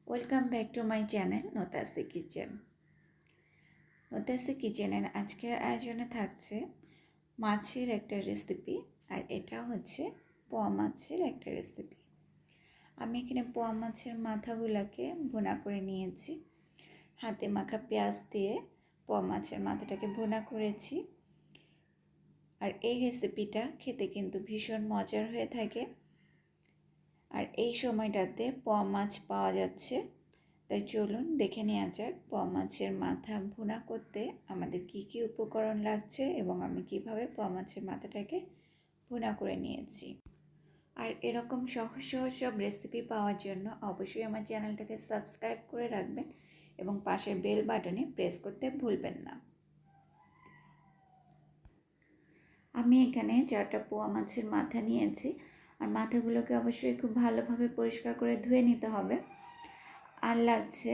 Welcome back to my channel Notasi kitchen. Notasi কিচেনের আজকের আয়োজনে থাকছে মাছের একটা রেসিপি, আর এটা হচ্ছে পোয়া মাছের একটা রেসিপি। আমি এখানে পোয়া মাছের মাথাগুলোকে ভুনা করে নিয়েছি। হাতে মাখা পেঁয়াজ দিয়ে পোয়া মাছের মাথাটাকে ভুনা করেছি। আর এই রেসিপিটা খেতে কিন্তু ভীষণ মজার হয়ে থাকে। আর এই সময়টাতে পোয়া মাছ পাওয়া যাচ্ছে, তাই চলুন দেখে নেওয়া যাক পোয়া মাছের মাথা ভুনা করতে আমাদের কি কি উপকরণ লাগছে এবং আমি কিভাবে পোয়া মাছের মাথাটাকে ভুনা করে নিয়েছি। আর এরকম সহজ সহজ সব রেসিপি পাওয়ার জন্য অবশ্যই আমার চ্যানেলটাকে সাবস্ক্রাইব করে রাখবেন এবং পাশের বেল বাটনে প্রেস করতে ভুলবেন না। আমি এখানে 4টা পোয়া মাছের মাথা নিয়েছি, আর মাথাগুলোকে অবশ্যই খুব ভালোভাবে পরিষ্কার করে ধুয়ে নিতে হবে। আর লাগছে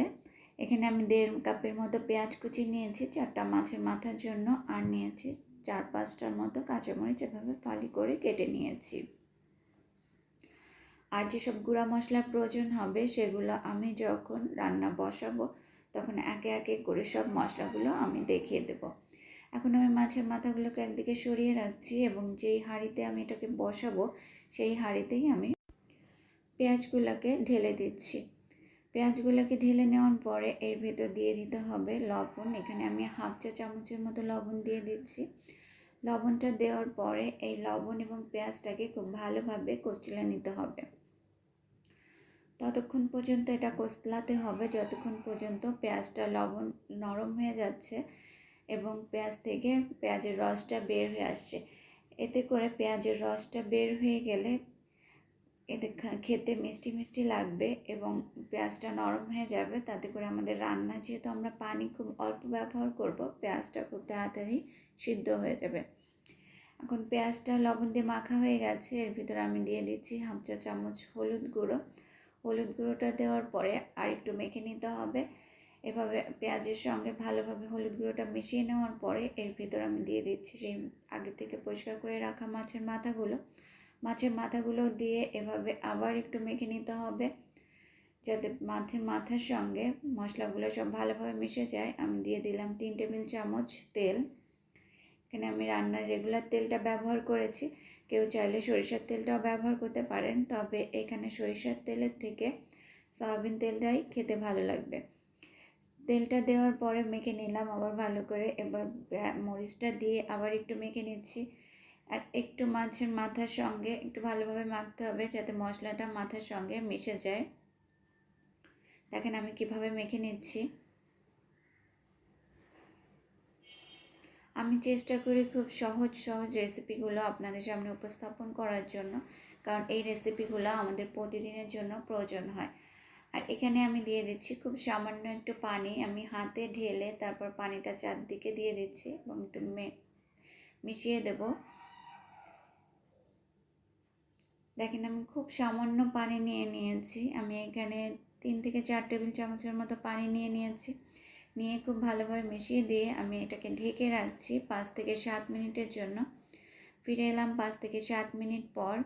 এখানে আমি 1.5 কাপের মতো পেঁয়াজ কুচি নিয়েছি 4টা মাছের মাথার জন্য, আর নিয়েছি 4-5টার মতো কাঁচামরিচ এভাবে ফালি করে কেটে নিয়েছি। আর যেসব গুঁড়া মশলার প্রয়োজন হবে সেগুলো আমি যখন রান্না বসাবো তখন একে একে করে সব মশলাগুলো আমি দেখিয়ে দেব। এখন আমি মাছের মাথাগুলোকে একদিকে সরিয়ে রাখছি এবং যেই হাঁড়িতে আমি এটাকে বসাবো সেই হাঁড়িতেই আমি পেঁয়াজগুলোকে ঢেলে দিচ্ছি। পেঁয়াজগুলোকে ঢেলে নেওয়ার পরে এর ভেতর দিয়ে দিতে হবে লবণ। এখানে আমি 1/2 চা চামচের মতো লবণ দিয়ে দিচ্ছি। লবণটা দেওয়ার পরে এই লবণ এবং পেঁয়াজটাকে খুব ভালোভাবে কষলে নিতে হবে। ততক্ষণ পর্যন্ত এটা কষলাতে হবে যতক্ষণ পর্যন্ত পেঁয়াজটা লবণ নরম হয়ে যাচ্ছে এবং পেঁয়াজ থেকে পেঁয়াজের রসটা বের হয়ে আসছে। এতে করে পেঁয়াজের রসটা বের হয়ে গেলে এতে খেতে মিষ্টি মিষ্টি লাগবে এবং পেঁয়াজটা নরম হয়ে যাবে। তাতে করে আমাদের রান্না, যেহেতু আমরা পানি খুব অল্প ব্যবহার করব, পেঁয়াজটা খুব তাড়াতাড়ি সিদ্ধ হয়ে যাবে। এখন পেঁয়াজটা লবণ দিয়ে মাখা হয়ে গেছে, এর ভিতরে আমি দিয়ে দিচ্ছি 1/2 চা চামচ হলুদ গুঁড়ো। হলুদ গুঁড়োটা দেওয়ার পরে আর একটু মেখে নিতে হবে। এভাবে পেঁয়াজের সঙ্গে ভালোভাবে হলুদ গুঁড়োটা মিশিয়ে নেওয়ার পরে এর ভিতরে আমি দিয়ে দিচ্ছি সেই আগে থেকে পরিষ্কার করে রাখা মাছের মাথাগুলো দিয়ে এভাবে আবার একটু মেখে নিতে হবে যাতে মাথার সঙ্গে মশলাগুলো সব ভালোভাবে মিশে যায়। আমি দিয়ে দিলাম 3 টেবিল চামচ তেল। এখানে আমি রান্নার রেগুলার তেলটা ব্যবহার করেছি, কেউ চাইলে সরিষার তেলটাও ব্যবহার করতে পারেন, তবে এখানে সরিষার তেলের থেকে সয়াবিন তেলটাই খেতে ভালো লাগবে। তেলটা দেওয়ার পরে মেখে নিলাম আবার ভালো করে। এবার মরিচটা দিয়ে আবার একটু মেখে নিচ্ছি। আর একটু মাছের মাথার সঙ্গে একটু ভালোভাবে মাখতে হবে যাতে মশলাটা মাথার সঙ্গে মিশে যায়। দেখেন আমি কিভাবে মেখে নিচ্ছি। আমি চেষ্টা করি খুব সহজ রেসিপিগুলো আপনাদের সামনে উপস্থাপন করার জন্য, কারণ এই রেসিপিগুলো আমাদের প্রতিদিনের জন্য প্রয়োজন হয়। আর এখানে আমি দিয়ে দিচ্ছি খুব সামান্য একটু পানি। আমি হাতে ঢেলে তারপর পানিটা চারদিকে দিয়ে দিচ্ছি এবং একটু মিশিয়ে দেব। দেখেন আমি খুব সামান্য পানি নিয়েছি। আমি এখানে 3 থেকে 4 টেবিল চামচের মতো পানি নিয়েছি। নিয়ে খুব ভালোভাবে মিশিয়ে দিয়ে আমি এটাকে ঢেকে রাখছি 5 থেকে 7 মিনিটের জন্য। ফিরে এলাম 5 থেকে 7 মিনিট পর।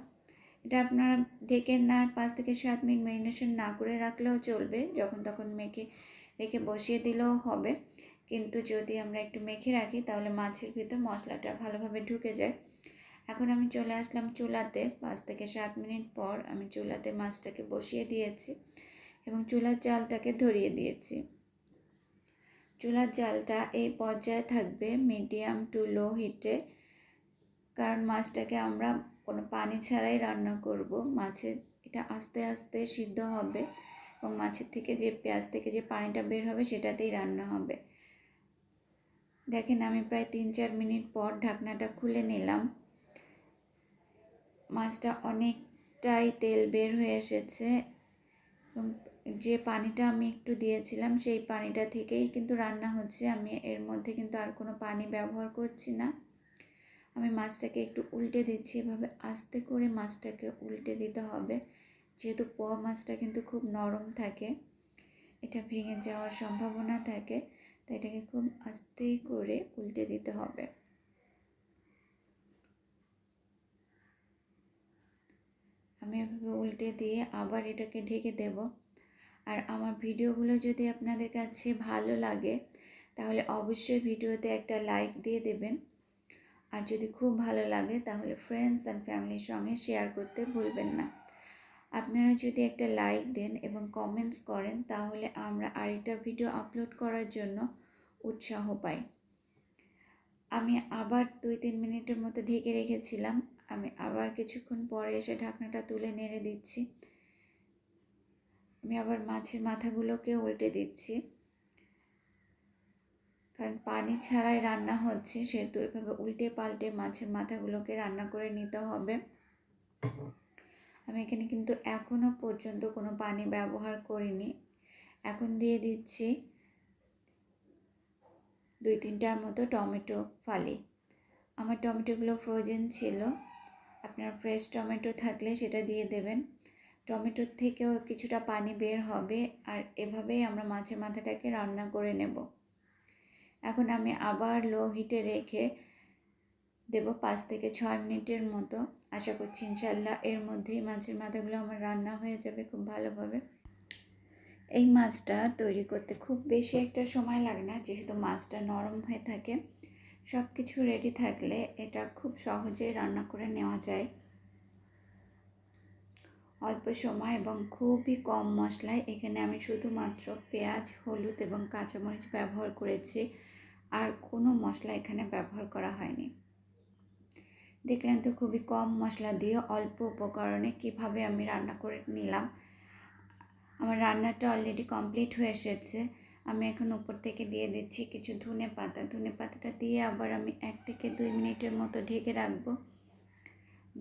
এটা আপনারা ঢেকে 5 থেকে 7 মিনিট ম্যারিনেশন না করে রাখলেও চলবে, যখন তখন রেখে বসিয়ে দিলেও হবে। কিন্তু যদি আমরা একটু মেখে রাখি তাহলে মাছের ভিতর মশলাটা ভালোভাবে ঢুকে যায়। এখন আমি চলে আসলাম চুলাতে। 5 থেকে 7 মিনিট পর আমি চুলাতে মাছটাকে বসিয়ে দিয়েছি এবং চুলার জালটাকে ধরিয়ে দিয়েছি। চুলার জালটা এই পর্যায়ে থাকবে মিডিয়াম টু লো হিটে, কারণ মাছটাকে আমরা কোনো পানি ছাড়াই রান্না করব। মাছের এটা আস্তে আস্তে সিদ্ধ হবে এবং মাছের থেকে যে পেঁয়াজ থেকে যে পানিটা বের হবে সেটাতেই রান্না হবে। দেখেন আমি প্রায় 3-4 মিনিট পর ঢাকনাটা খুলে নিলাম। মাছটা অনেকটাই তেল বের হয়ে এসেছে এবং যে পানিটা আমি একটু দিয়েছিলাম সেই পানিটা থেকেই কিন্তু রান্না হচ্ছে। আমি এর মধ্যে কিন্তু আর কোনো পানি ব্যবহার করছি না। আমি মাছটাকে একটু উল্টে দিচ্ছি, এভাবে আস্তে করে মাছটাকে উল্টে দিতে হবে, যেহেতু পোয়া মাছটা কিন্তু খুব নরম থাকে, এটা ভেঙে যাওয়ার সম্ভাবনা থাকে, তাই এটাকে খুব আস্তে করে উল্টে দিতে হবে। আমি এভাবে উল্টে দিয়ে আবার এটাকে ঢেকে দেব। আর আমার ভিডিওগুলো যদি আপনাদের কাছে ভালো লাগে তাহলে অবশ্যই ভিডিওতে একটা লাইক দিয়ে দেবেন। আর যদি খুব ভালো লাগে তাহলে ফ্রেন্ডস অ্যান্ড ফ্যামিলির সঙ্গে শেয়ার করতে ভুলবেন না। আপনারা যদি একটা লাইক দেন এবং কমেন্টস করেন তাহলে আমরা আরেকটা ভিডিও আপলোড করার জন্য উৎসাহ পাই। আমি আবার 2-3 মিনিটের মতো ঢেকে রেখেছিলাম। আমি আবার কিছুক্ষণ পরে এসে ঢাকনাটা তুলে নেড়ে দিচ্ছি। আমি আবার মাছের মাথাগুলোকে উল্টে দিচ্ছি, কারণ পানি ছাড়াই রান্না হচ্ছে, সেহেতু এভাবে উল্টে পাল্টে মাছের মাথাগুলোকে রান্না করে নিতে হবে। আমি এখানে কিন্তু এখনো পর্যন্ত কোনো পানি ব্যবহার করিনি। এখন দিয়ে দিচ্ছি 2-3টার মতো টমেটো ফালি। আমার টমেটোগুলো ফ্রোজেন ছিল, আপনার ফ্রেশ টমেটো থাকলে সেটা দিয়ে দেবেন। টমেটোর থেকেও কিছুটা পানি বের হবে, আর এভাবেই আমরা মাছের মাথাটাকে রান্না করে নেব। এখন আমি আবার লো হিটে রেখে দেব 5 থেকে 6 মিনিটের মতো। আশা করছি ইনশাল্লাহ এর মধ্যেই মাছের মাথাগুলো আমার রান্না হয়ে যাবে খুব ভালোভাবে। এই মাছটা তৈরি করতে খুব বেশি একটা সময় লাগে না, যেহেতু মাছটা নরম হয়ে থাকে। সব কিছু রেডি থাকলে এটা খুব সহজেই রান্না করে নেওয়া যায় অল্প সময় এবং খুবই কম মশলায়। এখানে আমি শুধুমাত্র পেঁয়াজ, হলুদ এবং কাঁচামরিচ ব্যবহার করেছি, আর কোনো মশলা এখানে ব্যবহার করা হয়নি। দেখলেন তো খুবই কম মশলা দিয়ে অল্প উপকরণে কিভাবে আমি রান্না করে নিলাম। আমার রান্নাটা অলরেডি কমপ্লিট হয়ে এসেছে। আমি এখন উপর থেকে দিয়ে দিচ্ছি কিছু ধনে পাতাটা দিয়ে আবার আমি 1 থেকে 2 মিনিটের মতো ঢেকে রাখবো।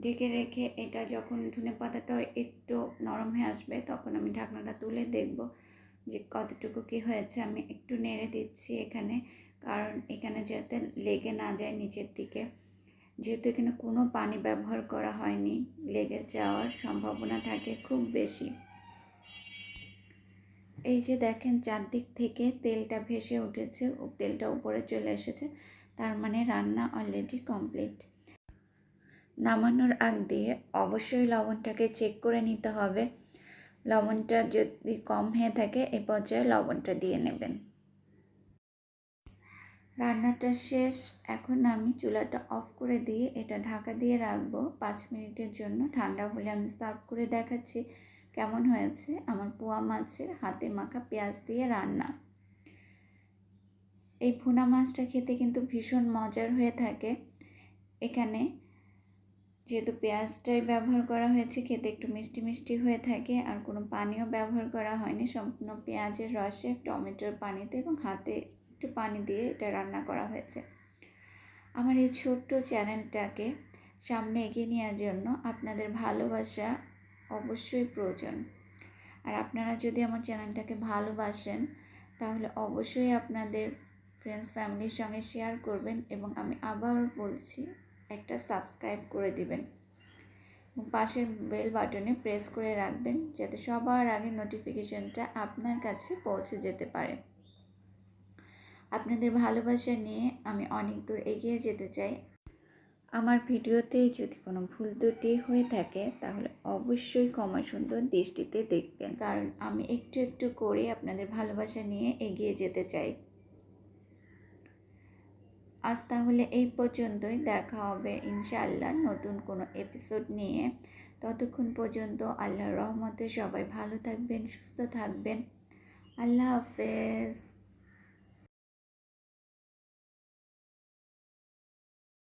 ঢেকে রেখে এটা যখন ধনে পাতাটা একটু নরম হয়ে আসবে তখন আমি ঢাকনাটা তুলে দেখব যে কতটুকু কি হয়েছে। আমি একটু নেড়ে দিচ্ছি এখানে, কারণ এখানে যাতে লেগে না যায় নিচের দিকে। যেহেতু এখানে কোনো পানি ব্যবহার করা হয়নি, লেগে যাওয়ার সম্ভাবনা থাকে খুব বেশি। এই যে দেখেন চারদিক থেকে তেলটা ভেসে উঠেছে, তেলটা উপরে চলে এসেছে, তার মানে রান্না অলরেডি কমপ্লিট। নামানোর আগ দিয়ে অবশ্যই লবণটাকে চেক করে নিতে হবে। লবণটা যদি কম হয়ে থাকে এই পর্যায়ে লবণটা দিয়ে নেবেন। রান্নাটা শেষ। এখন আমি চুলাটা অফ করে দিয়ে এটা ঢাকা দিয়ে রাখবো 5 মিনিটের জন্য। ঠান্ডা হলে আমি সার্ভ করে দেখাচ্ছি কেমন হয়েছে আমার পোয়া মাছের হাতে মাখা পেঁয়াজ দিয়ে রান্না। এই ভুনা মাছটা খেতে কিন্তু ভীষণ মজার হয়ে থাকে। এখানে যেহেতু পেঁয়াজটাই ব্যবহার করা হয়েছে, খেতে একটু মিষ্টি মিষ্টি হয়ে থাকে, আর কোনো পানিও ব্যবহার করা হয়নি। সম্পূর্ণ পেঁয়াজের রসে, টমেটোর পানিতে এবং হাতে একটু পানি দিয়ে এটা রান্না করা হয়েছে। আমার এই ছোট্ট চ্যানেলটাকে সামনে এগিয়ে নেওয়ার জন্য আপনাদের ভালোবাসা অবশ্যই প্রয়োজন। আর আপনারা যদি আমার চ্যানেলটাকে ভালোবাসেন তাহলে অবশ্যই আপনাদের ফ্রেন্ডস ফ্যামিলির সঙ্গে শেয়ার করবেন, এবং আমি আবার বলছি একটা সাবস্ক্রাইব করে দিবেন এবং পাশের বেল বাটনে প্রেস করে রাখবেন যাতে সবার আগে নোটিফিকেশনটা আপনার কাছে পৌঁছে যেতে পারে। আপনাদের ভালোবাসা নিয়ে আমি অনেক দূর এগিয়ে যেতে চাই। আমার ভিডিওতে যদি কোনো ভুল ত্রুটি হয়ে থাকে তাহলে অবশ্যই ক্ষমা সুন্দর দৃষ্টিতে দেখবেন, কারণ আমি একটু একটু করে আপনাদের ভালোবাসা নিয়ে এগিয়ে যেতে চাই। আজ তাহলে এই পর্যন্তই। দেখা হবে ইনশাআল্লাহ নতুন কোনো এপিসোড নিয়ে। ততক্ষণ পর্যন্ত আল্লাহর রহমতে সবাই ভালো থাকবেন, সুস্থ থাকবেন। আল্লাহ হাফেজ।